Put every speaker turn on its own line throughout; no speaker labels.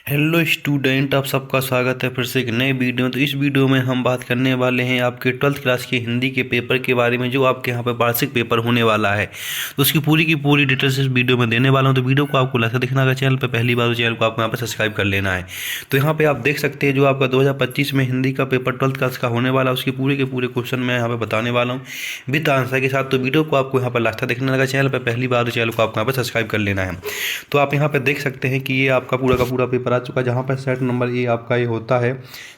Hello student, आप सबका स्वागत है फिर से एक नए वीडियो में। तो इस वीडियो में हम बात करने वाले हैं आपके 12th क्लास के हिंदी के पेपर के बारे में, जो आपके यहाँ पे वार्षिक पेपर होने वाला है। तो उसकी पूरी की पूरी डिटेल्स इस वीडियो में देने वाला हूँ। तो वीडियो को आपको लास्ट देखना, अगर चैनल पर पहली बार, तो चैनल को आपको यहाँ पर सब्सक्राइब कर लेना है। तो यहाँ पर आप देख सकते हैं जो आपका 2025 में हिंदी का पेपर 12th क्लास का होने वाला है, उसके पूरे के पूरे क्वेश्चन मैं यहाँ पर बताने वाला हूँ विद आंसर के साथ। तो वीडियो को आपको यहाँ पर लास्ट देखना, अगर चैनल पर पहली बार, तो चैनल को आपको यहाँ पर सब्सक्राइब कर लेना है। तो आप यहाँ पर देख सकते हैं कि ये आपका पूरा का पूरा पेपर आ चुका है, जहाँ पर सेट नंबर ये आपका ये होता है,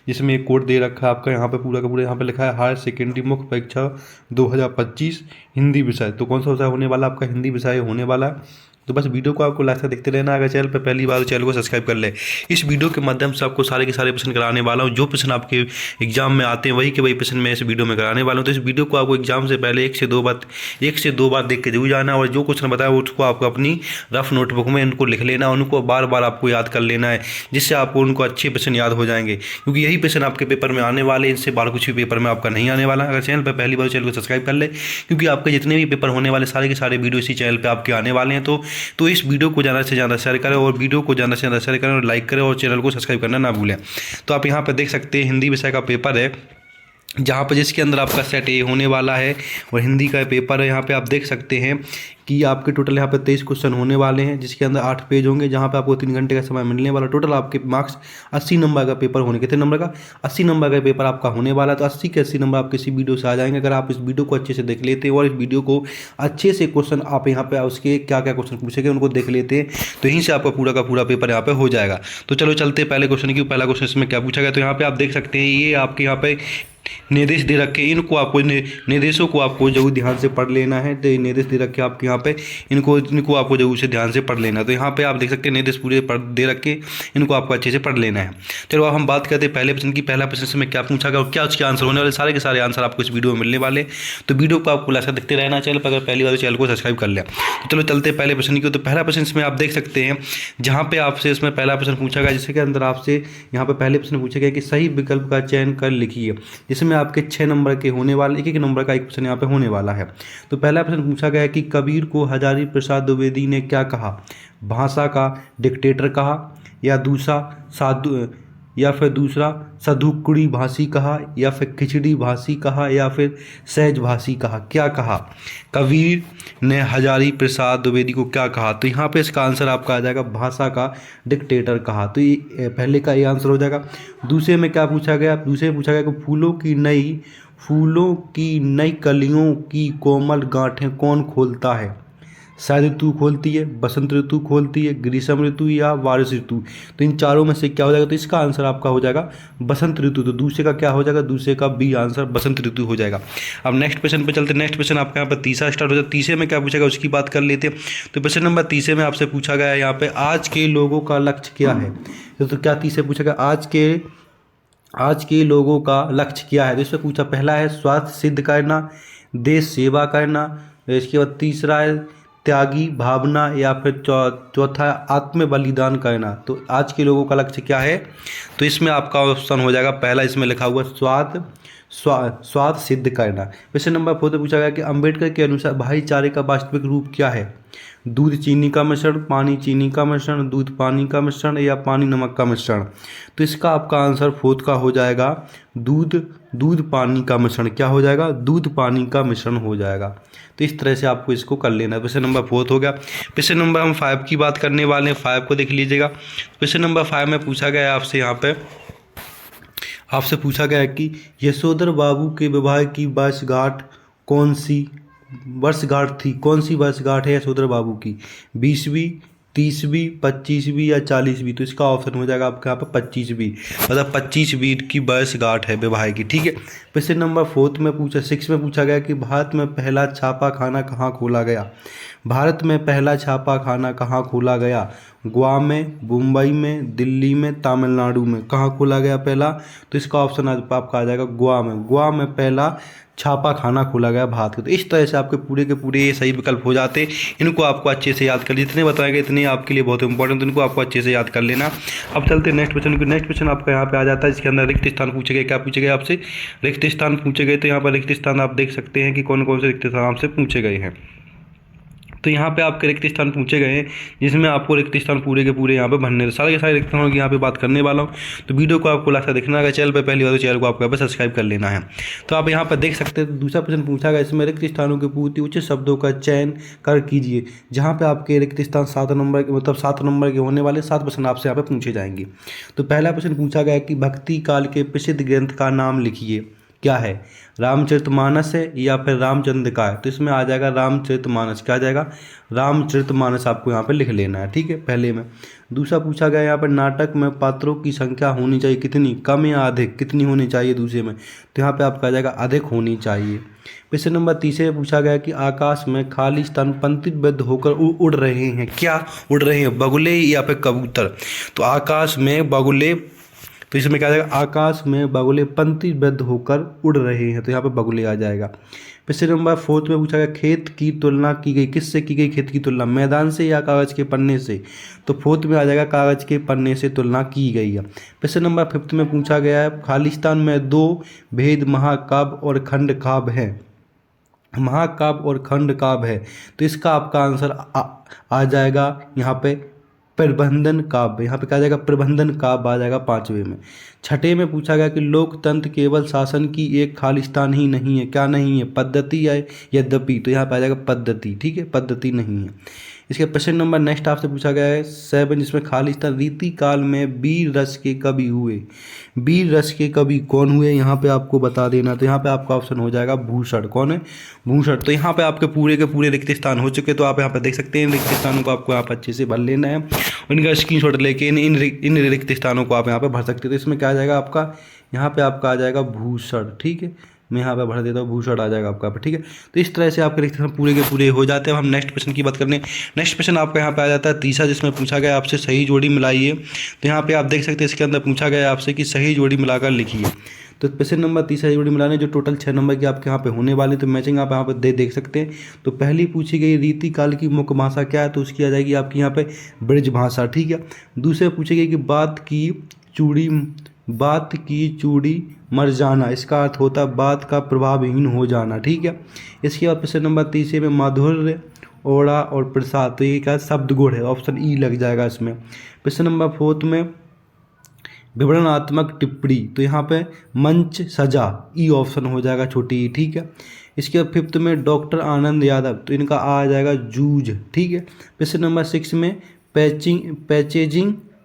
जिसमें एक कोड दे रखा है आपका यहाँ पे पूरा का पूरा। यहाँ पे लिखा है हायर सेकेंडरी मुख्य परीक्षा 2025 हिंदी विषय। तो कौन सा विषय होने वाला, आपका हिंदी विषय होने वाला है। तो बस वीडियो को आपको लास्ट तक देखते रहना। अगर चैनल पर पहली बार, तो चैनल को सब्सक्राइब कर ले। इस वीडियो के माध्यम से आपको सारे के सारे प्रश्न कराने वाला हूँ। जो प्रश्न आपके एग्जाम में आते हैं वही के वही प्रश्न मैं इस वीडियो में कराने वाला हूँ। तो इस वीडियो को आपको एग्जाम से पहले एक से दो बार देख के जरूर जाना, और जो क्वेश्चन बताया उसको आपको अपनी रफ नोटबुक में उनको लिख लेना, उनको बार बार आपको याद कर लेना है, जिससे आपको उनको अच्छे प्रश्न याद हो जाएंगे, क्योंकि यही प्रश्न आपके पेपर में आने वाले। इनसे बाहर कुछ भी पेपर में आपका नहीं आने वाला। अगर चैनल पर पहली बार, चैनल को सब्सक्राइब कर ले, क्योंकि आपके जितने भी पेपर होने वाले सारे के सारे वीडियो इसी चैनल पर आपके आने वाले हैं। तो इस वीडियो को ज़्यादा से ज़्यादा शेयर करें, और वीडियो को ज़्यादा से ज़्यादा शेयर करें, और लाइक करें, और चैनल को सब्सक्राइब करना ना भूलें। तो आप यहाँ पर देख सकते हैं हिंदी विषय का पेपर है, जहाँ पर जिसके अंदर आपका सेट ए होने वाला है, और हिंदी का पेपर है। यहाँ पे आप देख सकते हैं कि आपके टोटल यहाँ पे 23 क्वेश्चन होने वाले हैं, जिसके अंदर 8 पेज होंगे, जहाँ पे आपको 3 घंटे का समय मिलने वाला। टोटल आपके मार्क्स 80 नंबर का पेपर होने, कितने नंबर का, 80 नंबर का पेपर आपका होने वाला है। तो 80 के 80 नंबर आप किसी वीडियो से आ जाएंगे, अगर आप इस वीडियो को अच्छे से देख लेते हैं, और इस वीडियो को अच्छे से क्वेश्चन आप यहाँ पे उसके क्या क्या क्वेश्चन पूछेंगे उनको देख लेते हैं, तो यहीं से आपका पूरा का पूरा पेपर यहाँ पे हो जाएगा। तो चलो चलते पहले क्वेश्चन की। पहला क्वेश्चन इसमें क्या पूछा गया, तो यहाँ पे आप देख सकते हैं ये आपके यहाँ पे निर्देश दे रखे, इनको आपको निर्देशों को आपको जरूर ध्यान से पढ़ लेना है। तो निर्देश दे रखे आपके यहाँ पे, इनको आपको जरूर से ध्यान से पढ़ लेना। तो यहाँ पे आप देख सकते हैं निर्देश पूरे दे रखे, इनको आपको अच्छे से पढ़ लेना है। चलो अब हम बात करते हैं पहले प्रश्न की। पहला प्रश्न में क्या पूछा गया और क्या उसके आंसर होने वाले, सारे के सारे आंसर आपको इस वीडियो में मिलने वाले। तो वीडियो को आपको लास्ट देखते रहना। चैनल पर अगर पहली बार, चैनल को सब्सक्राइब कर लें। तो चलो चलते पहले प्रश्न की। तो पहला प्रश्न इसमें आप देख सकते हैं, जहाँ पे आपसे इसमें पहला प्रश्न पूछा गया, जिसके अंदर आपसे यहाँ पे पहले प्रश्न पूछा गया कि सही विकल्प का चयन कर लिखिए, जिसमें आपके 6 नंबर के होने वाले, एक नंबर का एक प्रश्न यहाँ पे होने वाला है। तो पहला प्रश्न पूछा गया है कि कबीर को हजारी प्रसाद द्विवेदी ने क्या कहा, भाषा का डिक्टेटर कहा, या दूसरा सधुकुड़ी भाषी कहा, या फिर खिचड़ी भाषी कहा, या फिर सहज भाषी कहा। क्या कहा, कबीर ने हजारी प्रसाद द्विवेदी को क्या कहा। तो यहाँ पे इसका आंसर आपका आ जाएगा भाषा का डिक्टेटर कहा। तो ये पहले का ये आंसर हो जाएगा। दूसरे में क्या पूछा गया, दूसरे में पूछा गया कि फूलों की नई कलियों की कोमल गांठें कौन खोलता है। शरद ऋतु खोलती है, बसंत ऋतु खोलती है, ग्रीष्म ऋतु, या बारिश ऋतु। तो इन चारों में से क्या हो जाएगा, तो इसका आंसर आपका हो जाएगा बसंत ऋतु। तो दूसरे का क्या हो जाएगा, दूसरे का बी आंसर बसंत ऋतु हो जाएगा। अब नेक्स्ट क्वेश्चन पे चलते हैं। नेक्स्ट क्वेश्चन आपका यहाँ पर तीसरा स्टार्ट हो जाता है। तीसरे में क्या पूछा गया उसकी बात कर लेते हैं। तो क्वेश्चन नंबर तीसरे में आपसे पूछा गया है यहाँ पे, आज के लोगों का लक्ष्य क्या है। तो क्या तीसरे पूछा गया, आज के लोगों का लक्ष्य क्या है। तो इसमें पूछा, पहला है स्वार्थ सिद्ध करना, देश सेवा करना, इसके बाद तीसरा है त्यागी भावना, या फिर चौथा है आत्म बलिदान करना। तो आज के लोगों का लक्ष्य क्या है, तो इसमें आपका ऑप्शन हो जाएगा पहला, इसमें लिखा हुआ स्वार्थ सिद्ध करना। क्वेश्चन नंबर 4 पूछा गया कि अंबेडकर के अनुसार भाईचारे का वास्तविक रूप क्या है। दूध चीनी का मिश्रण, पानी चीनी का मिश्रण, दूध पानी का मिश्रण, या पानी नमक का मिश्रण। तो इसका आपका आंसर 4 का हो जाएगा दूध पानी का मिश्रण। क्या हो जाएगा, दूध पानी का मिश्रण हो जाएगा। तो इस तरह से आपको इसको कर लेना है। क्वेश्चन नंबर 4 हो गया। क्वेश्चन नंबर हम 5 की बात करने वाले हैं। 5 को देख लीजिएगा। क्वेश्चन नंबर 5 में पूछा गया है आपसे, यहाँ पे आपसे पूछा गया है कि यशोधर बाबू के विवाह की वर्षगांठ कौन सी वर्षगांठ थी। कौन सी वर्षगांठ है यशोधर बाबू की, 20वीं, 30वीं, 25वीं, या 40वीं। तो इसका ऑप्शन हो जाएगा आपके यहाँ पर 25वीं, मतलब 25वीं की वर्षगांठ है विवाह की। ठीक है। क्वेश्चन नंबर 6 में पूछा गया कि भारत में पहला छापा खाना कहाँ खोला गया। भारत में पहला छापा खाना कहाँ खोला गया, गोवा में, मुंबई में, दिल्ली में, तमिलनाडु में। कहाँ खोला गया पहला, तो इसका ऑप्शन आपका आ जाएगा गोवा में। गोवा में पहला छापा खाना खोला गया भारत का। तो इस तरह से आपके पूरे के पूरे ये सही विकल्प हो जाते। इनको आपको अच्छे से याद कर, जितने बताएंगे इतने आपके लिए बहुत इंपॉर्टेंट, इनको आपको अच्छे से याद कर लेना। अब चलते हैं नेक्स्ट क्वेश्चन को। नेक्स्ट क्वेश्चन आपका यहाँ पे आ जाता है, जिसके अंदर रिक्त स्थान पूछे गए। क्या पूछे गए आपसे, रिक्त स्थान पूछे गए। तो यहाँ पर रिक्त स्थान आप देख सकते हैं कि कौन कौन से रिक्त स्थान आपसे पूछे गए हैं। तो यहाँ पे आपके रिक्त स्थान पूछे गए हैं, जिसमें आपको रिक्त स्थान पूरे के पूरे यहाँ पे भरने, तो सारे के सारे रिक्त स्थानों की यहाँ पे बात करने वाला हूँ। तो वीडियो को आपको लास्ट तक देखना है। चैनल पे पहली बार तो चैनल को आपको यहाँ पे सब्सक्राइब कर लेना है। तो आप यहाँ पर देख सकते हैं दूसरा प्रश्न पूछा गया, इसमें रिक्त स्थानों के पूर्ति उचित शब्दों का चयन कर कीजिए। जहाँ पे आपके रिक्त स्थान 7 नंबर के, मतलब 7 नंबर के होने वाले 7 प्रश्न आपसे यहाँ पे पूछे जाएंगे। तो पहला प्रश्न पूछा गया कि भक्ति काल के प्रसिद्ध ग्रंथ का नाम लिखिए। क्या है, रामचरितमानस है या फिर रामचंद्र का है? तो इसमें आ जाएगा रामचरितमानस। क्या आ जाएगा, रामचरितमानस आपको यहाँ पे लिख लेना है, ठीक है, पहले में। दूसरा पूछा गया यहाँ पर नाटक में पात्रों की संख्या होनी चाहिए कितनी, कम या अधिक, कितनी होनी चाहिए दूसरे में? तो यहाँ पे आपका आ जाएगा अधिक होनी चाहिए। प्रश्न नंबर तीसरे पूछा गया कि आकाश में खाली स्थान पंक्तिबद्ध होकर उड़ रहे हैं। क्या उड़ रहे हैं, बगुले या फिर कबूतर? तो आकाश में बगुले, तो इसमें क्या आ जाएगा, आकाश में बगुले पंक्तिबद्ध होकर उड़ रहे हैं, तो यहाँ पे बगुले आ जाएगा। प्रश्न नंबर 4 में पूछा गया खेत की तुलना की गई, किससे की गई खेत की तुलना, मैदान से या कागज के पन्ने से? तो 4 में आ जाएगा कागज के पन्ने से तुलना की गई है। प्रश्न नंबर 5 में पूछा गया है खालिस्तान में 2 भेद महाकाव्य और खंड काव्य है। महाकाव्य और खंड काव्य है, तो इसका आपका आंसर आ जाएगा यहाँ पे प्रबंधन काव्य। यहाँ पे क्या आ जाएगा, प्रबंधन काव्य आ जाएगा 5वें में। 6ठे में पूछा गया कि लोकतंत्र केवल शासन की एक खालिस्तान ही नहीं है। क्या नहीं है, पद्धति है यद्यपि? तो यहाँ पे आ जाएगा पद्धति, ठीक है, पद्धति नहीं है। इसके प्रश्न नंबर नेक्स्ट आपसे पूछा गया है 7, जिसमें खालिस्तान रीति काल में वीर रस के कवि हुए। वीर रस के कवि कौन हुए, यहाँ पे आपको बता देना। तो यहाँ पे आपका ऑप्शन हो जाएगा भूषण। कौन है, भूषण। तो यहाँ पे आपके पूरे के पूरे रिक्त स्थान हो चुके, तो आप यहाँ पे देख सकते हैं रिक्त स्थानों को आपको यहाँ पर अच्छे से भर लेना है। इनका स्क्रीनशॉट लेके इन रिक्त स्थानों को आप यहाँ पे भर सकते हैं। तो इसमें क्या आ जाएगा आपका, यहाँ पे आपका आ जाएगा भूषण, ठीक है, मैं यहाँ पे भर देता हूँ, भूषण आ जाएगा आपका, ठीक है। तो इस तरह से आपके रिक्त स्थान पूरे के पूरे हो जाते हैं। अब हम नेक्स्ट प्रश्न की बात करने। नेक्स्ट प्रश्न आपका यहाँ पे आ जाता है तीसरा, जिसमें पूछा गया आपसे सही जोड़ी मिलाइए। तो यहाँ पे आप देख सकते हैं इसके अंदर पूछा गया आपसे कि सही जोड़ी मिलाकर लिखिए। तो प्रश्न नंबर तीसरा जोड़ी मिलाने जो टोटल 6 नंबर की आपके यहाँ पे होने वाले, तो मैचिंग आप यहाँ पे देख सकते हैं। तो पहली पूछी गई रीति काल की मुख्य भाषा क्या है, तो उसकी आ जाएगी आपकी यहाँ पे ब्रज भाषा, ठीक है। दूसरे पूछी गई कि बात की चूड़ी मर जाना, इसका अर्थ होता है बात का प्रभावहीन हो जाना, ठीक है। इसके बाद प्रश्न नंबर तीसरे में माधुर्य, ओड़ा और प्रसाद, तो ये क्या शब्द गुण है, ऑप्शन ई लग जाएगा इसमें। प्रश्न नंबर 4 में विवरणात्मक टिप्पणी, तो यहाँ पे मंच सजा, ई ऑप्शन हो जाएगा छोटी ई, ठीक है। इसके बाद 5th में डॉक्टर आनंद यादव, तो इनका आ जाएगा जूझ, ठीक है। प्रश्न नंबर 6 में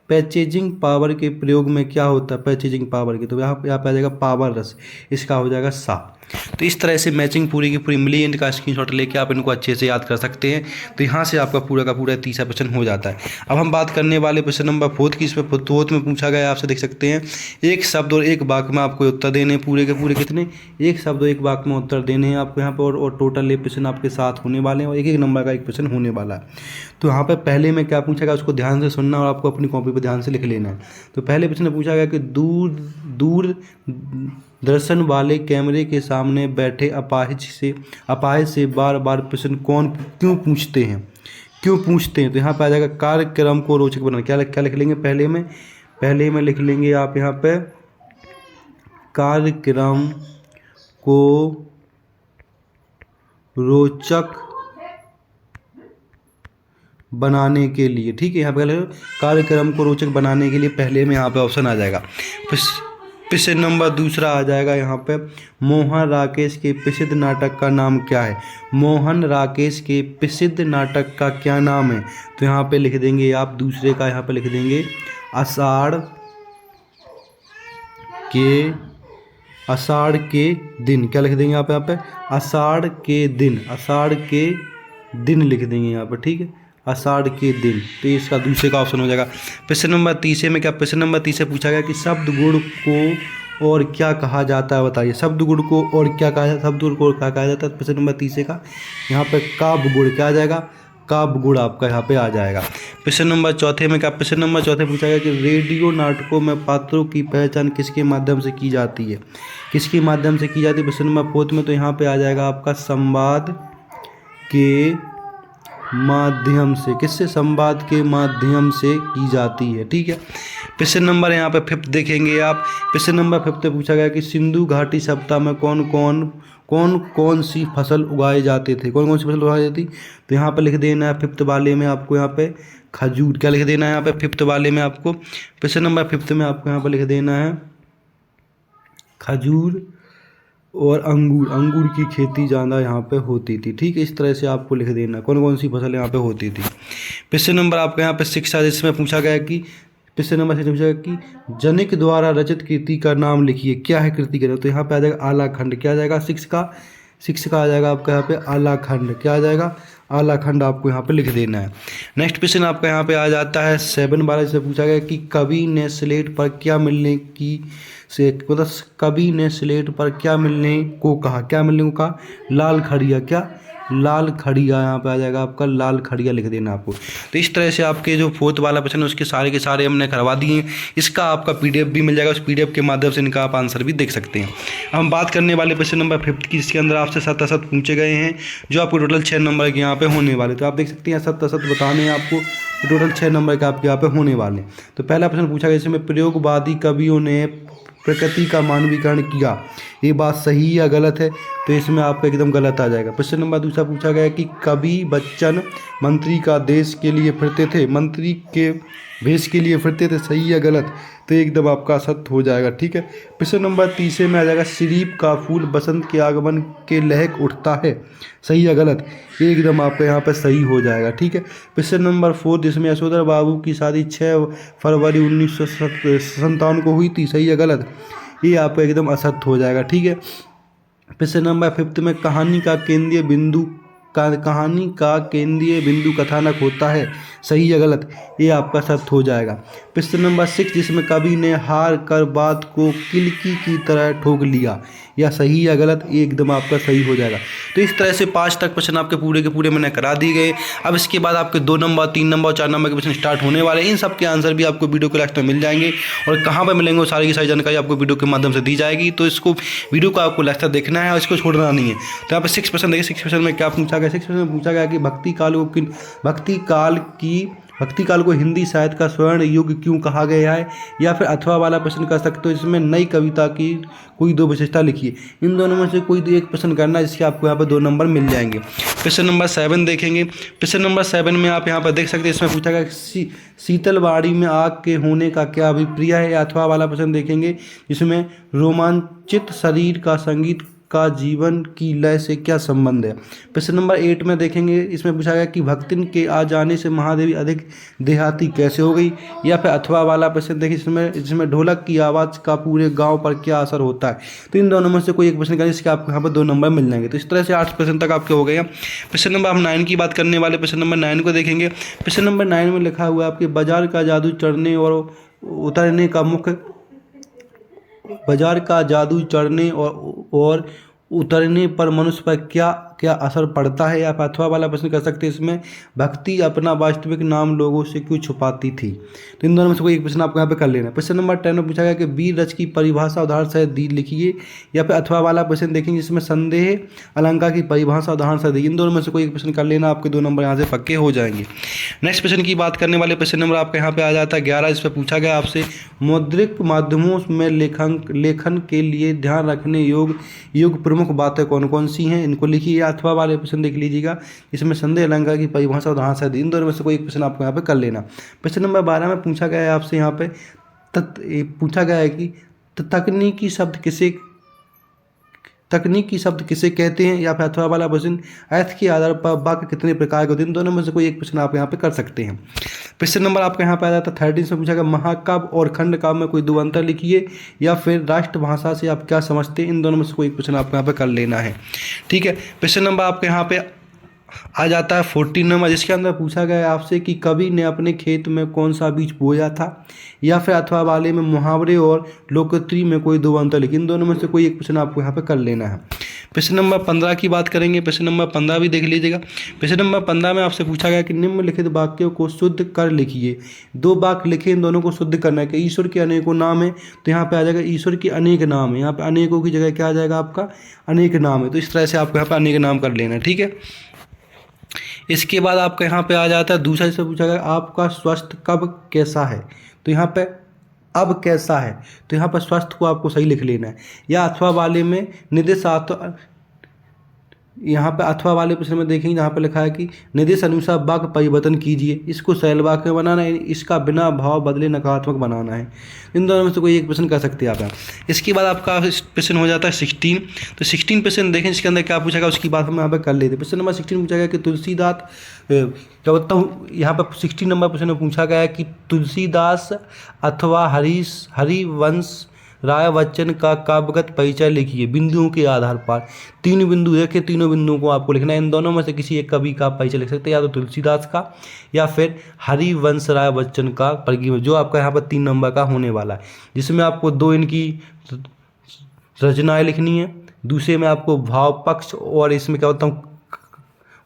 पैचेजिंग पावर के प्रयोग में क्या होता है, पैचेजिंग पावर के, तो यहाँ पे आ जाएगा पावर रस, इसका हो जाएगा सा। तो इस तरह से मैचिंग पूरी की पूरी मिली, इनका स्क्रीनशॉट लेके आप इनको अच्छे से याद कर सकते हैं। तो यहाँ से आपका पूरा का पूरा तीसरा प्रश्न हो जाता है। अब हम बात करने वाले प्रश्न नंबर 4 की। इसमें 4 में पूछा गया आपसे देख सकते हैं एक शब्द और एक वाक्य में आपको उत्तर देने हैं। पूरे के पूरे कितने, एक शब्द और एक वाक्य में उत्तर देने हैं आपको यहाँ पर, और टोटल ये प्रश्न आपके साथ होने वाले हैं और एक नंबर का एक प्रश्न होने वाला है। तो यहाँ पर पहले में क्या पूछा गया, उसको ध्यान से सुनना और आपको अपनी कॉपी पर ध्यान से लिख लेना है। तो पहले प्रश्न पूछा गया कि दूर दर्शन वाले कैमरे के सामने बैठे अपाहिज से बार बार प्रश्न क्यों पूछते हैं। तो यहाँ पे आ जाएगा कार्यक्रम को रोचक बनाना। क्या लिख लेंगे, पहले में लिख लेंगे आप यहाँ पे कार्यक्रम को रोचक बनाने के लिए, ठीक है। यहाँ पे कार्यक्रम को रोचक बनाने के लिए पहले में यहाँ पे ऑप्शन आ जाएगा। प्रश्न नंबर दूसरा आ जाएगा यहाँ पे मोहन राकेश के प्रसिद्ध नाटक का नाम क्या है। मोहन राकेश के प्रसिद्ध नाटक का क्या नाम है, तो यहाँ पे लिख देंगे आप दूसरे का, यहाँ पे लिख देंगे आषाढ़ के दिन। क्या लिख देंगे आप यहाँ पे, आषाढ़ के दिन लिख देंगे यहाँ पे, ठीक है, आषाढ़ के दिन। तो इसका दूसरे का ऑप्शन हो जाएगा। प्रश्न नंबर तीसरे में क्या, प्रश्न नंबर तीसरे पूछा गया कि शब्द गुण को और क्या कहा जाता है, बताइए। शब्द गुण को और क्या कहा जाता है, प्रश्न नंबर तीसरे का यहाँ पे काव्य गुण, क्या आ जाएगा, काव्य गुण आपका यहाँ पे आ जाएगा। प्रश्न नंबर चौथे में क्या, प्रश्न नंबर चौथे पूछा गया कि रेडियो नाटकों में पात्रों की पहचान किसके माध्यम से की जाती है, प्रश्न नंबर 4 में। तो यहाँ पे आ जाएगा आपका संवाद के माध्यम से, किससे, संवाद के माध्यम से की जाती है, ठीक है। प्रश्न नंबर यहाँ पे 5 देखेंगे आप। प्रश्न नंबर 5 पूछा गया कि सिंधु घाटी सभ्यता में कौन कौन कौन कौन सी फसल उगाए जाते थे, कौन कौन सी फसल उगाई जाती। तो यहाँ पे लिख देना है फिफ्थ वाले में आपको यहाँ पे खजूर, क्या लिख देना है यहाँ पे फिफ्थ वाले में आपको, क्वेश्चन नंबर फिफ्थ में आपको यहाँ पे लिख देना है खजूर और अंगूर, अंगूर की खेती ज़्यादा यहाँ पे होती थी। ठीक है, इस तरह से आपको लिख देना कौन कौन सी फसल यहाँ पे होती थी। क्वेश्चन नंबर आपके यहाँ पे शिक्षा, जिसमें पूछा गया कि क्वेश्चन नंबर 6 पूछा गया कि जनिक द्वारा रचित कृति का नाम लिखिए, क्या है कृति का नाम। तो यहाँ पे आ जाएगा आलाखंड, क्या आ जाएगा सिक्स का आ जाएगा आपका यहाँ पे आलाखंड, क्या आ जाएगा आलाखंड, आपको यहाँ पे लिख देना है। नेक्स्ट क्वेश्चन आपका यहाँ पे आ जाता है 7/12 से पूछा गया कि कवि ने स्लेट पर क्या मिलने की से मतलब कवि ने स्लेट पर क्या मिलने को कहा, क्या मिलने को कहा, लाल खड़िया, क्या लाल खड़िया, यहाँ पे आ जाएगा आपका लाल खड़िया लिख देना आपको। तो इस तरह से आपके जो फोर्थ वाला क्वेश्चन है उसके सारे के सारे हमने करवा दिए हैं। इसका आपका पीडीएफ भी मिल जाएगा, उस पीडीएफ के माध्यम से इनका आप आंसर भी देख सकते हैं। हम बात करने वाले क्वेश्चन नंबर 5 की, जिसके अंदर आपसे 7 पूछे गए हैं, जो आपको टोटल 6 नंबर के यहाँ पे होने वाले। तो आप देख सकते हैं 7 बताने हैं आपको, टोटल 6 नंबर के आपके यहाँ पे होने वाले। तो पहला प्रश्न पूछा गया इसमें प्रयोगवादी कवियों ने प्रकृति का मानवीकरण किया, ये बात सही या गलत है। तो इसमें आपका एकदम गलत आ जाएगा। क्वेश्चन नंबर दूसरा पूछा गया कि कवि बच्चन मंत्री का देश के लिए फिरते थे, मंत्री के भेष के लिए फिरते थे, सही या गलत। तो एकदम आपका सत्य हो जाएगा। ठीक है, क्वेश्चन नंबर तीसरे में आ जाएगा शरीफ का फूल बसंत के आगमन के लहक उठता है, सही या गलत। एकदम आपका यहाँ पर सही हो जाएगा। ठीक है, क्वेश्चन नंबर 4 जिसमें यशोधर बाबू की शादी 6 फरवरी 1957 को हुई थी, सही या गलत। ये आपका एकदम असत्य हो जाएगा। ठीक है, क्वेश्चन नंबर 5 में कहानी का केंद्रीय बिंदु कथानक होता है, सही या गलत। ये आपका सत्य हो जाएगा। क्वेश्चन नंबर 6 जिसमें कवि ने हार कर बात को किलकी की तरह ठोक लिया, या सही या गलत। ये एकदम आपका सही हो जाएगा। तो इस तरह से 5 तक क्वेश्चन आपके पूरे के पूरे मैंने करा दिए गए। अब इसके बाद आपके 2 नंबर 3 नंबर और 4 नंबर के क्वेश्चन स्टार्ट होने वाले हैं। इन सब के आंसर भी आपको वीडियो के लास्ट में मिल जाएंगे, और कहाँ पर मिलेंगे वो सारी की सारी जानकारी आपको वीडियो के माध्यम से दी जाएगी। तो इसको वीडियो को आपको लास्ट तक देखना है और इसको छोड़ना नहीं है। तो यहाँ पर 6% देखिए, 6% में क्या पूछा गया। 6% में पूछा गया कि भक्ति काल को हिंदी साहित्य का स्वर्ण युग क्यों कहा गया है, या फिर अथवा वाला प्रश्न कर सकते हो इसमें नई कविता की कोई 2 विशेषता लिखिए। इन दोनों में से कोई एक प्रश्न करना है, जिसके आपको यहाँ पर 2 नंबर मिल जाएंगे। क्वेश्चन नंबर 7 देखेंगे। क्वेश्चन नंबर 7 में आप यहाँ पर देख सकते हैं, इसमें पूछा गया शीतलवाड़ी में आग के होने का क्या अभिप्राय है, अथवा वाला प्रश्न देखेंगे, जिसमें रोमांचित शरीर का संगीत का जीवन की लय से क्या संबंध है। प्रश्न नंबर 8 में देखेंगे, इसमें पूछा गया कि भक्तिन के आ जाने से महादेवी अधिक देहाती कैसे हो गई, या फिर अथवा वाला प्रश्न देखिए, जिसमें ढोलक की आवाज़ का पूरे गांव पर क्या असर होता है। तो इन दोनों में से कोई एक प्रश्न करें, इसके आपको यहाँ पर 2 नंबर मिल जाएंगे। तो इस तरह से 8 प्रश्न तक आपके हो गए हैं। प्रश्न नंबर हम 9 की बात करने वाले, प्रश्न नंबर 9 को देखेंगे। प्रश्न नंबर 9 में लिखा हुआ है आपके बाजार का जादू चढ़ने और उतरने का मुख्य, बाजार का जादू चढ़ने और उतरने पर मनुष्य पर क्या क्या असर पड़ता है, या अथवा वाला प्रश्न कर सकते हैं, इसमें भक्ति अपना वास्तविक नाम लोगों से क्यों छुपाती थी। तो इन दोनों में से कोई एक प्रश्न आपको यहाँ पे कर लेना है। प्रश्न नंबर 10 में पूछा गया कि वीर रच की परिभाषा उदाहरण सहित दी लिखिए, या फिर अथवा वाला प्रश्न देखेंगे, जिसमें संदेह अलंकार की परिभाषा उदाहरण सहित दी। इन दोनों में से कोई एक प्रश्न कर लेना, आपके 2 नंबर यहाँ से पक्के हो जाएंगे। नेक्स्ट प्रश्न की बात करने वाले प्रश्न नंबर आपके यहाँ पे आ जाता है 11, इस पर पूछा गया आपसे मौद्रिक माध्यमों में लेखन के लिए ध्यान रखने योग प्रमुख बातें कौन कौन सी हैं, इनको लिखिए। अथवा वाले प्रश्न देख लीजिएगा, इसमें संदेह अलंकार की परिभाषा उदाहरण सहित। इन दोनों में से कोई एक प्रश्न आपको यहाँ पे कर लेना। प्रश्न नंबर 12 में पूछा गया है आपसे यहाँ पे पूछा गया है कि तकनीकी शब्द किसे कहते हैं, या फिर अथवा वाला प्रश्न अर्थ के आधार पर वाक्य कितने प्रकार के होते हैं। इन दोनों में से कोई एक प्रश्न आप यहाँ पे कर सकते हैं। प्रश्न नंबर आपका यहाँ पे आ जाता है 13 से पूछा गया महाकाव्य और खंड काव्य में कोई 2 अंतर लिखिए, या फिर राष्ट्रभाषा से आप क्या समझते हैं। इन दोनों में से कोई एक प्रश्न आपको यहाँ पे कर लेना है। ठीक है, प्रश्न नंबर आपके यहाँ पे आ जाता है 14 नंबर, जिसके अंदर पूछा गया है आपसे कि कवि ने अपने खेत में कौन सा बीज बोया था, या फिर अथवा वाले में मुहावरे और लोकोक्ति में कोई 2 अंतर लिखिए। इन दोनों में से कोई एक प्रश्न आपको यहाँ पे कर लेना है। प्रश्न नंबर 15 की बात करेंगे। प्रश्न नंबर 15 भी देख लीजिएगा। प्रश्न नंबर 15 में आपसे पूछा गया कि निम्नलिखित वाक्यों को शुद्ध कर लिखिए। 2 वाक्य लिखे, इन दोनों को शुद्ध करना है कि ईश्वर के अनेकों नाम है, तो यहाँ पे आ जाएगा ईश्वर के अनेक नाम है। यहाँ पे अनेकों की जगह क्या आ जाएगा आपका अनेक नाम है। तो इस तरह से आपको यहाँ पे अनेक नाम कर लेना है। ठीक है, इसके बाद आपका यहाँ पे आ जाता है दूसरा, से पूछा गया आपका स्वास्थ्य कब कैसा है, तो यहाँ पे अब कैसा है, तो यहाँ पर स्वास्थ्य को आपको सही लिख लेना है। या अथवा वाले में यहाँ पे अथवा वाले प्रश्न में देखेंगे जहाँ पे लिखा है कि निर्देश अनुसार वाक्य परिवर्तन कीजिए, इसको सरल वाक्य में बनाना है, इसका बिना भाव बदले नकारात्मक बनाना है। इन दोनों में से कोई एक प्रश्न कर सकते हैं आप। इसके बाद आपका प्रश्न हो जाता है 16। तो 16 प्रश्न देखें इसके अंदर क्या पूछा गया, उसकी बात हम यहाँ पे कर लेते हैं। प्रश्न नंबर 16 पूछा गया कि तुलसीदास, क्या बताता हूँ, यहाँ पर 16 नंबर प्रश्न में पूछा गया है कि तुलसीदास अथवा हरिवंश राय बच्चन का काव्यगत परिचय लिखिए बिंदुओं के आधार पर। 3 बिंदु रखे, तीनों बिंदुओं को आपको लिखना है। इन दोनों में से किसी एक कवि का परिचय लिख सकते हैं, या तो तुलसीदास का या फिर हरिवंश राय बच्चन का परिचय, जो आपका यहाँ पर 3 नंबर का होने वाला है, जिसमें आपको 2 इनकी रचनाएं लिखनी है। दूसरे में आपको भाव पक्ष और इसमें क्या होता हूँ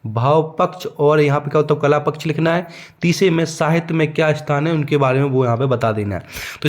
भाव पक्ष और यहाँ पे क्या होता है कला पक्ष लिखना है। तीसरे में साहित्य में क्या स्थान है उनके बारे में वो यहाँ पे बता देना है। तो